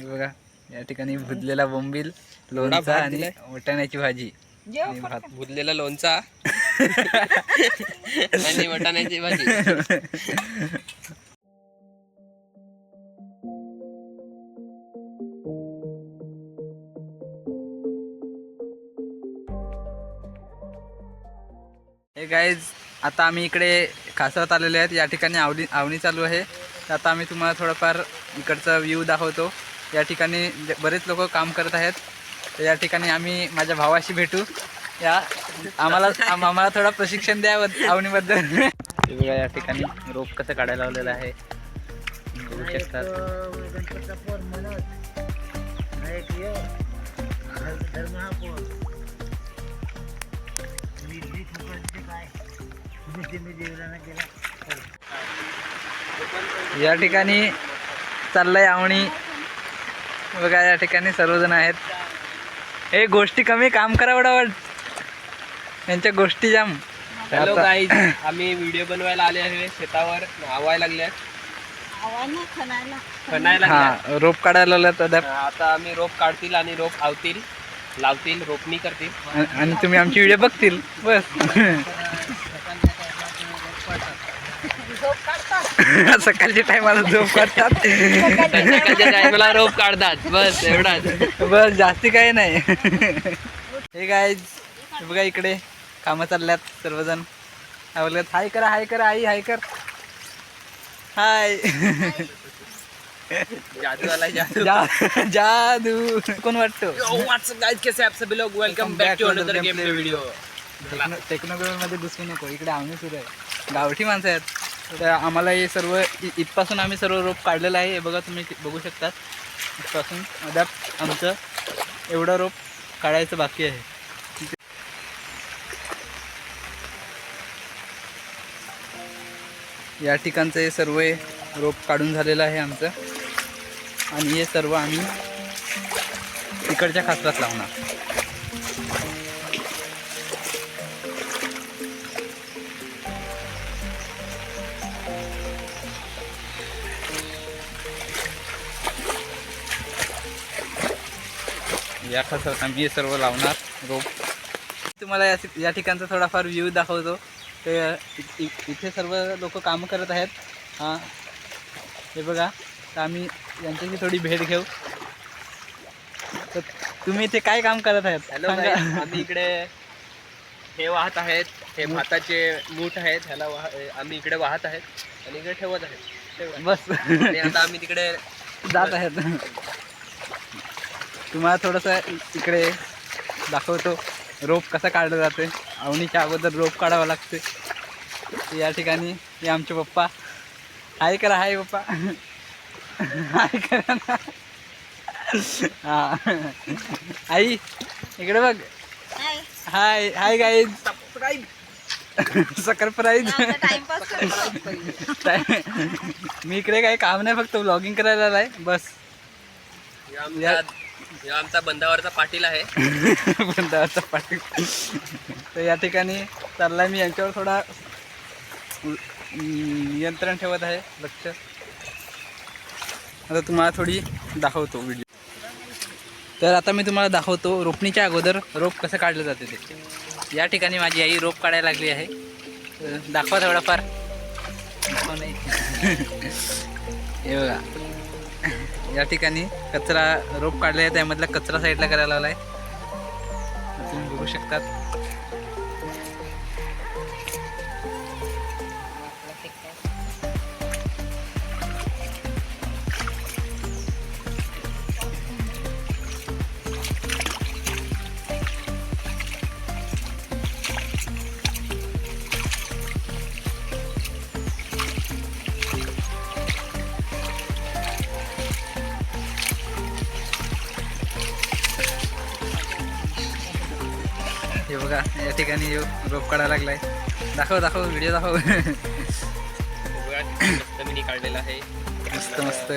बघा या ठिकाणी भुजलेला बोंबील, लोणचा आणि वाटाण्याची भाजी आणि भात. भुजलेला लोणचा आणि वाटाण्याची भाजी. हे गाईज, आता आम्ही इकडे खासरात आलेले आहेत. या ठिकाणी आवणी चालू आहे. तर आता आम्ही तुम्हाला थोडंफार इकडचा व्ह्यू दाखवतो. या ठिकाणी बरेच लोक काम करत आहेत. तर या ठिकाणी आम्ही माझ्या भावाशी भेटू. आम्हाला थोडा प्रशिक्षण द्या आवणीबद्दल. या ठिकाणी रोप कसं काढायला लावलेलं आहे बघू शकतात. या ठिकाणी चाललंय आवणी. बघा या ठिकाणी सर्वजण आहेत. हे गोष्टी कमी, काम करा वडावड. यांच्या गोष्टी जाम. हॅलो गाईज, आम्ही व्हिडिओ बनवायला आले आहे. शेतावर आवायला लागले, खणायला हा रोप काढायला लावलं. आता आम्ही रोप काढतील आणि रोप आवतील, लावतील, रोपणी करतील आणि तुम्ही आमची व्हिडिओ बघतील बस. सकाळच्या टायमाला झोप काढतात, सकाळच्या टायमाला रोप काढतात, बस एवढाच. बस जास्ती काही नाही. हे गाईज बघा इकडे कामं चालल्यात. सर्वजण बोलत हाय करा, हाय करा आई, हाय कर, हाय. जादू आला, जादू. जादू कोण वाटतो. व्हाट्सअप गाइस, कैसे आप सभी लोग, welcome back to another game play video. Technography मध्ये घुसू नको. इकडे आवणी सुरू आहे, गावठी माणसं आहेत. तर आम्हाला हे सर्व इथपासून आम्ही सर्व रोप काढलेलं आहे. हे बघा, तुम्ही बघू शकतात. इथपासून अद्याप आमचं एवढं रोप काढायचं बाकी आहे. या ठिकाणचं हे सर्व रोप काढून झालेलं आहे आमचं. आणि हे सर्व आम्ही इकडच्या खासरात लावणार. या खासरात आम्ही हे सर्व लावणार रोप. तुम्हाला या ठिकाणचा थोडाफार व्ह्यू दाखवतो. तर इथे सर्व लोक कामं करत आहेत. हां हे बघा. तर आम्ही यांच्याशी थोडी भेट घेऊ. तर तुम्ही इथे काय काम करत आहेत. हॅलो, आम्ही इकडे हे वाहत आहेत. हे भाताचे मूठ आहेत, ह्याला आम्ही इकडे वाहत आहेत आणि इकडे ठेवत आहेत बस. आणि आता आम्ही तिकडे जात आहेत. तुम्हाला थोडंसं इकडे दाखवतो रोप कसं काढलं जाते. आवणीच्या अगोदर रोप काढावं लागते. या ठिकाणी हे आमचे पप्पा. हाय करा, हाय पप्पा, हाय करा ना. हा आई इकडे बघ. हाय हाय गाईज, सरप्राईज. मी इकडे काही काम नाही, फक्त व्लॉगिंग करायला आलाय बस. आमचा बंधावरचा पाटील आहे. बंधावरचा पाटील. तर या ठिकाणी चाललाय मी यांच्यावर थोडा नियंत्रण ठेवत आहे, लक्ष. आता तुम्हाला थोडी दाखवतो व्हिडिओ. तर आता मी तुम्हाला दाखवतो रोपणीच्या अगोदर रोप कसं काढलं जाते ते. या ठिकाणी माझी आई रोप काढायला लागली आहे. दाखवा थोडाफार. नाही हे बघा, या ठिकाणी कचरा रोप काढले आहे, त्यामधला कचरा साईडला करायला लावला आहे. तुम्ही बघू शकतात. हे बघा या ठिकाणी रोप काढायला लागलाय. दाखव दाखव, व्हिडिओ दाखव. मस्त मिनी काढलेला आहे, मस्त मस्त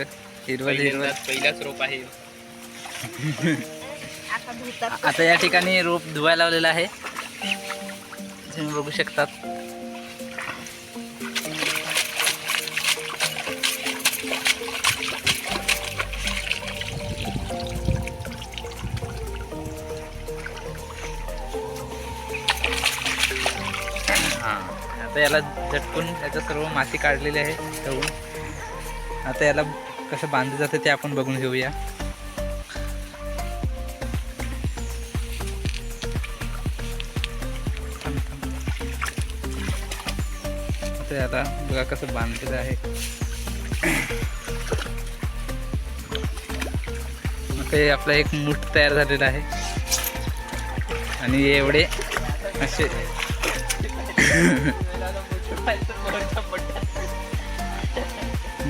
हिरवळ हिरवळ. पहिलाच रोप आहे. आता या ठिकाणी रोप धुवायला लावलेला आहे, तुम्ही बघू शकतात. आता याला झटकून याचं सर्व माती काढलेली आहे ठेवून. आता याला कसं बांधलं जातं ते आपण बघून घेऊया. आता याला बघा कसं बांधलेलं आहे. आता हे आपलं एक मूठ तयार झालेलं आहे आणि एवढे असे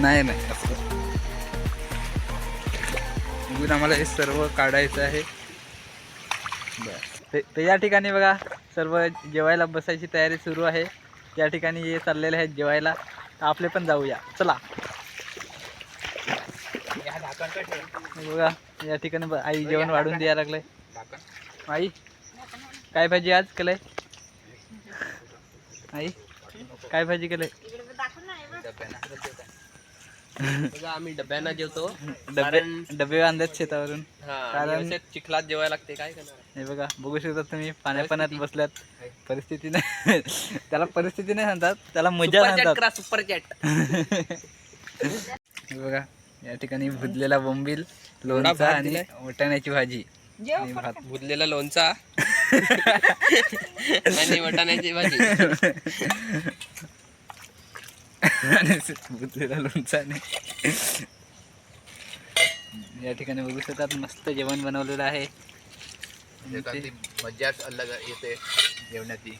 नाही असं बघून आम्हाला हे सर्व काढायचं आहे. बरं ते या ठिकाणी बघा सर्व जेवायला बसायची तयारी सुरू आहे. त्या ठिकाणी हे चाललेले आहेत जेवायला. तर आपले पण जाऊया चला. बघा या ठिकाणी आई जेवण वाढून द्यायला लागलंय. आई काय भाजी आज केलंय? आई काय भाजी केलंय? आम्ही डब्याना जेवतो. डबे बांधत शेतावरून. कारण चिखलात जेवायला लागते. काय करणार? हे बघा बघू शकता तुम्ही पाण्यात बसल्यात. परिस्थिती नाही त्याला परिस्थिती नाही म्हणतात, त्याला मजा म्हणतात. Super chat. हे बघा या ठिकाणी भुजलेला बोंबील, लोणचा आणि वाटाण्याची भाजी आणि भात. भुजलेला लोणचा आणि वाटाण्याची भाजी आणि भुजलेला लोणचा आणि या ठिकाणी बघू शकतात मस्त जेवण बनवलेलं आहे. मजाच अलग येते जेवणाची.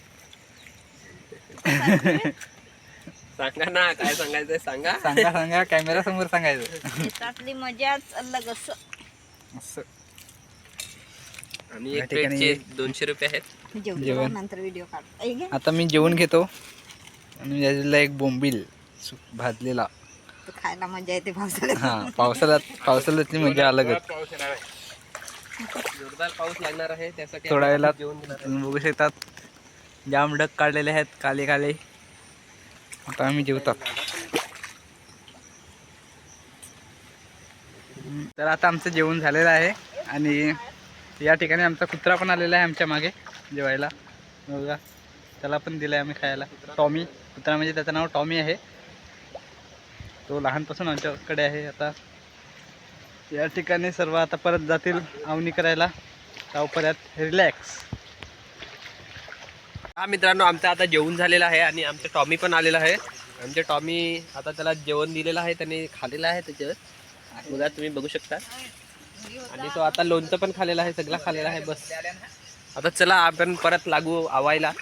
सांगा ना काय सांगायचंय? सांगा कॅमेरा समोर सांगायचं. शेतातली मजाच अलग असं. आणि एक प्लेटचे 200 रुपये आहेत. जेवण नंतर व्हिडिओ काढ. आता मी जेवण घेतो आणि याला एक बोंबील भाजलेला. खायला मजा येते पावसाळ्यात. हा पावसाळ्यातली मजा अलगच. जोरदार पाऊस लागणार आहे त्यासाठी थोड्या वेळेला जेवण बघू शकतात जाम डग काढलेले आहेत काले. आता आम्ही जेवतात. तर आता आमचं जेवण झालेलं आहे आणि या ठिकाणी आमचा कुत्रा पण आलेला आहे आमच्या मागे जेवायला. बघा त्याला पण दिलं आहे आम्ही खायला. टॉमी कुत्रा म्हणजे त्याचं नाव टॉमी आहे. तो लहानपासून आमच्याकडे आहे. आता या ठिकाणी सर्व आता परत जातील आवनी करायला. परत रिलॅक्स. हा मित्रांनो आमचं आता जेवण झालेलं आहे आणि आमचं टॉमी पण आलेला आहे. आमचे टॉमी आता त्याला जेवण दिलेलं आहे, त्याने खाल्लेलं आहे त्याच्यावर. बघा तुम्ही बघू शकता. आणि तो आता लोणचं पण खाल्लेलं आहे, सगळं खाल्लेलं आहे. बस आता चला आपण परत लागू आवायला.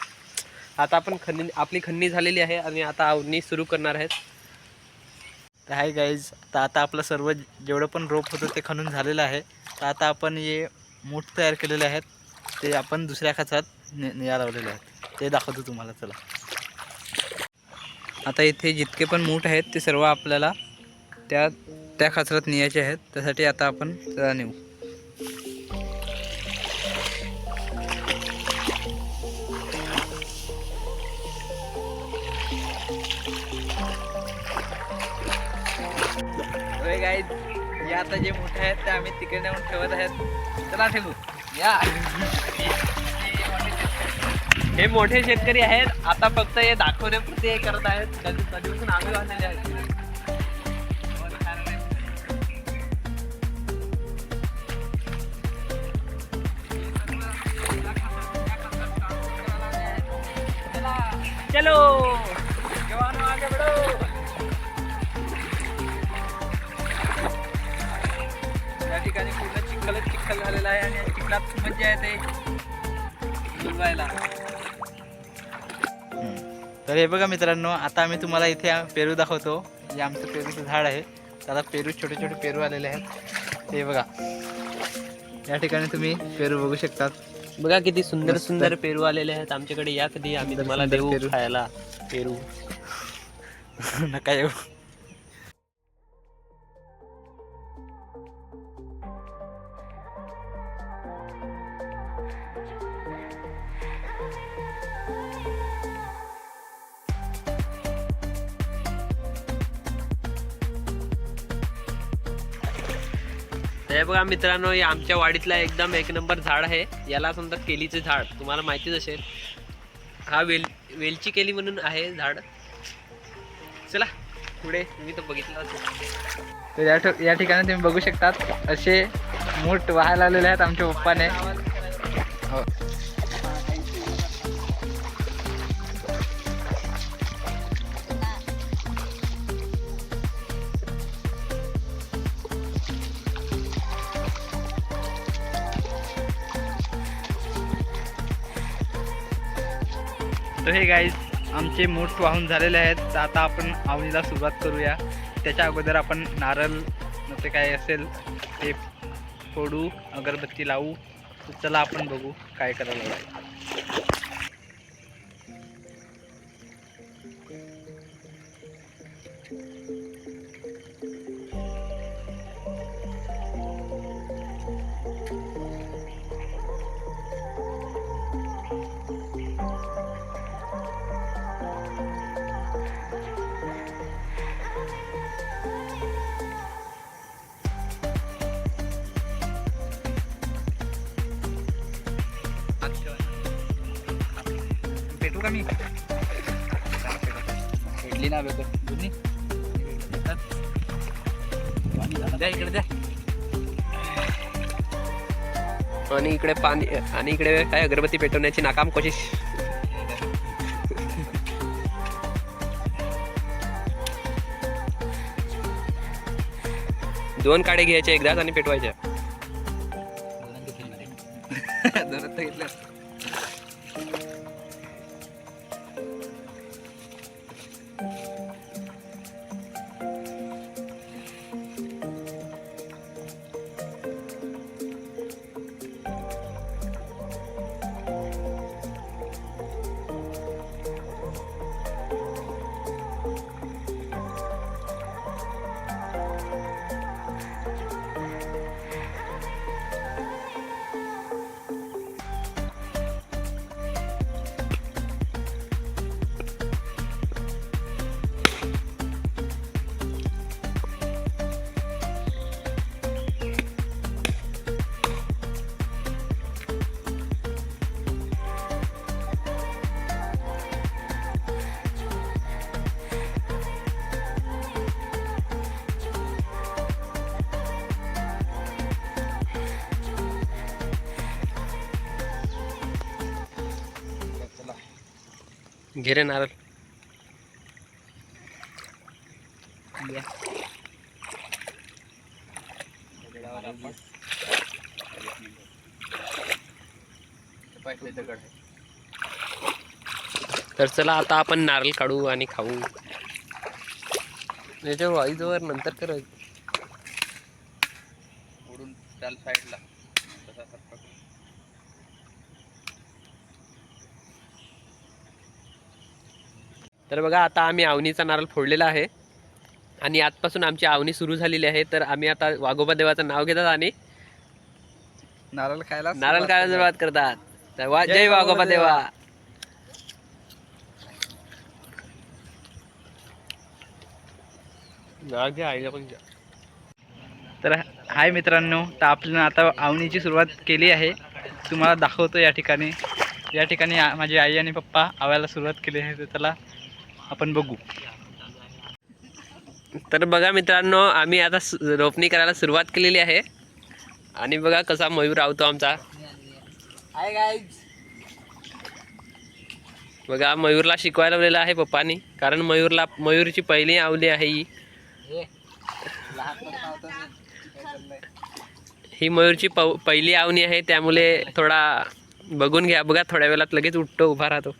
आता आपण आपली खन्नी झालेली आहे आणि आता आवनी सुरू करणार आहेत. तर हाय गाईज, आता आपलं सर्व जेवढं पण रोप होतं ते खणून झालेलं आहे. तर आता आपण हे मूठ तयार केलेले आहेत ते आपण दुसऱ्या खाचात निया लावलेले आहेत. ते दाखवतो तुम्हाला. चला आता इथे जितके पण मूठ आहेत ते सर्व आपल्याला त्या खाचरात न्यायचे आहेत. त्यासाठी आता आपण त्याला नेऊ. गाईज हे आता जे मोठे आहेत ते आम्ही तिकडे नेऊन ठेवत आहेत. चला ठेवू या. हे मोठे शेतकरी आहेत. आता फक्त हे दाखवण्यापुरते हे करत आहेत. कधीपासून आम्ही बांधलेले आहेत. चलो जवानो आगे बढ़ो. या ठिकाणी पूर्ण चिखल झालेला आहे आणि चिखलात मजा येते बुलवायला. तर हे बघा मित्रांनो, आता आम्ही तुम्हाला इथे पेरू दाखवतो. हे आमचं पेरूचं झाड आहे. त्याला पेरू छोटे छोटे पेरू आलेले आहेत. हे बघा या ठिकाणी तुम्ही पेरू बघू शकतात. बघा किती सुंदर सुंदर पेरू आलेले आहेत आमच्याकडे. या कधी आम्ही तुम्हाला देऊ खायला पेरू. नका येऊ. हे बघा मित्रांनो, हे आमच्या वाडीतला एकदम एक नंबर झाड आहे. याला समजा केलीचे झाड तुम्हाला माहितीच असेल. हा वेलची केली म्हणून आहे झाड. चला पुढे, तुम्ही तर बघितलं असेल. तर या ठिकाणी तुम्ही बघू शकतात असे मूठ व्हायला आलेले आहेत आमच्या पप्पाने. हो. तर हे गाईज आमचे मूठ वाहून झालेले आहेत. तर आता आपण आवनीला सुरुवात करूया. त्याच्या अगोदर आपण नारळ ते काय असेल ते फोडू, अगरबत्ती लावू. तर चला आपण बघू काय करायला लागेल. पेटू का मी? पेटली ना बेकर दोन्ही. द्या इकडे द्या. आणि इकडे पाणी, आणि इकडे काय अगरबत्ती पेटवण्याची नाकाम कोशिश. दोन काडे घ्यायचे एकदाच आणि पेटवायच्या. जरूर तर घेतलं. घे रे नारळ. द्या. तर चला आता आपण नारळ काढू आणि खाऊ. याच्यावर वाईजवर नंतर करायचं. ओढून त्याला साईडला तर बघा आता आम्ही आवनीचा नारळ फोडलेला आहे आणि आजपासून आमची आवनी सुरू झालेली आहे. तर आम्ही आता वाघोबा देवाचं नाव घेतात आणि नारळ खायला सुरुवात करतात. तर जय वाघोबा देवा. तर हाय मित्रांनो, तर आपण आता आवनीची सुरुवात केली आहे. तुम्हाला दाखवतो या ठिकाणी. या ठिकाणी माझी आई आणि पप्पा आवायला सुरुवात केली आहे. तर चला आपण बघू. तर बघा मित्रांनो, आम्ही आता रोपणी करायला सुरुवात केलेली आहे. आणि बघा कसा मयूर आवतो आमचा. Hi guys. बघा मयूरला शिकवायला लावलेलं आहे पप्पानी, कारण मयूरची पहिली आवली आहे ही. ही मयूरची पहिली आवनी आहे, त्यामुळे थोडा बघून घ्या. बघा थोड्या वेळात लगेच उठतो, उभा राहतो.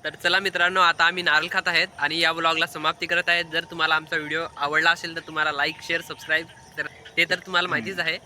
तर चला मित्रांनो, आता आम्ही नारळ खात आहेत आणि या ब्लॉगला समाप्ती करत आहेत. जर तुम्हाला आमचा व्हिडिओ आवडला असेल तर तुम्हाला लाईक, शेअर, सबस्क्राईब तर ते तर तुम्हाला माहितीच आहे.